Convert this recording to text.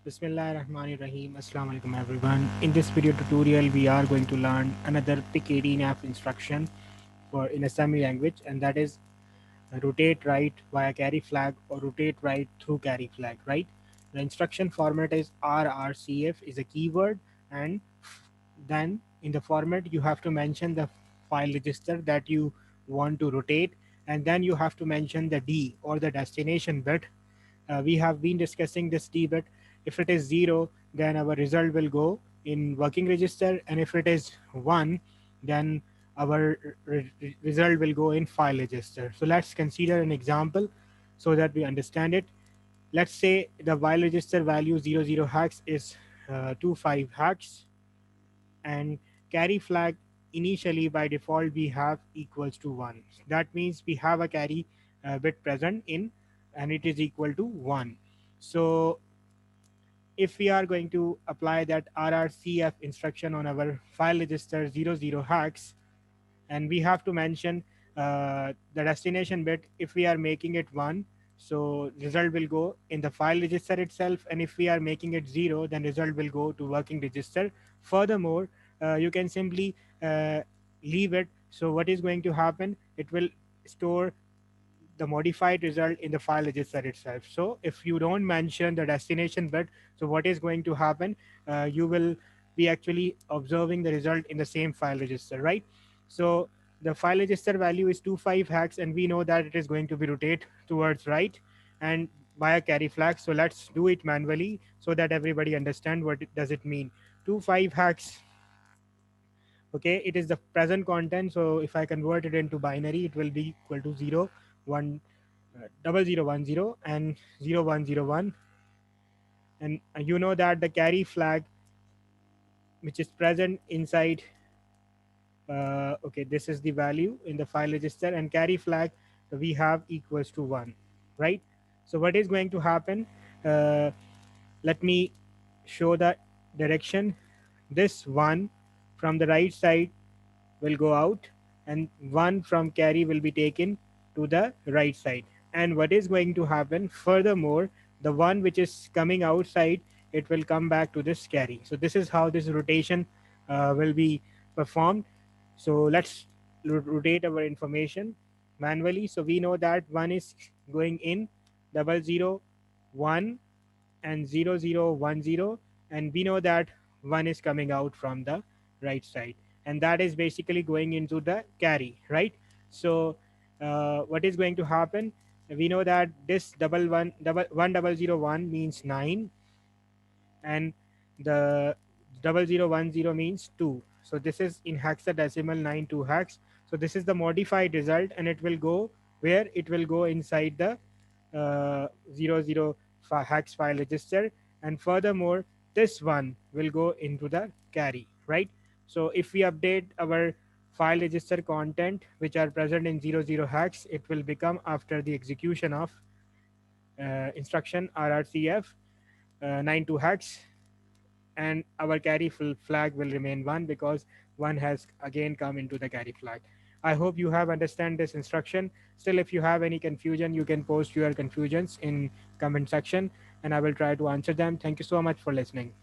Bismillahirrahmanirrahim. Assalamu alaikum everyone. In this video tutorial, we are going to learn another Pic18F instruction for in assembly language, and that is rotate right via carry flag or rotate right through carry flag. Right. The instruction format is Rrcf is a keyword, and then in the format you have to mention the file register that you want to rotate, and then you have to mention the D or the destination bit. We have been discussing this D bit. If it is 0, then our result will go in working register, and if it is 1, then our result will go in file register. So let's consider an example so that we understand it. Let's say the file register value 00 hex is 25 hex, and carry flag initially by default we have equals to 1. That means we have a carry bit present in, and it is equal to 1. So if we are going to apply that RRCF instruction on our file register 00 hex, and we have to mention the destination bit. If we are making it 1, so result will go in the file register itself, and if we are making it 0, then result will go to working register. Furthermore, you can simply leave it. So what is going to happen, it will store the modified result in the file register itself. So if you don't mention the destination bit, so what is going to happen, you will be actually observing the result in the same file register, right? So the file register value is 25 hex, and we know that it is going to be rotate towards right and by a carry flag. So let's do it manually so that everybody understand what does it mean. 25 hex, okay, it is the present content. So if I convert it into binary, it will be equal to 0 1 0010 and 0101. And you know that the carry flag which is present inside, okay, this is the value in the file register, and carry flag we have equals to 1, right? So what is going to happen, uh, let me show the direction. This 1 from the right side will go out, and 1 from carry will be taken to the right side. And what is going to happen furthermore, the one which is coming outside, it will come back to this carry. So this is how this rotation will be performed. So let's rotate our information manually. So we know that 1 is going in, 001 and 0010, and we know that 1 is coming out from the right side, and that is basically going into the carry, right? So what is going to happen, we know that this 1001 means 9, and the 0010 means 2. So this is in hexadecimal 9 2 hex. So this is the modified result, and it will go where, it will go inside the 00 hex file register, and furthermore this one will go into the carry, right? So if we update our file register content which are present in 00 hex, it will become after the execution of instruction RRCF 92 hex, and our carry flag will remain 1 because 1 has again come into the carry flag. I hope you have understand this instruction. Still, if you have any confusion, you can post your confusions in comment section, and I will try to answer them. Thank you so much for listening.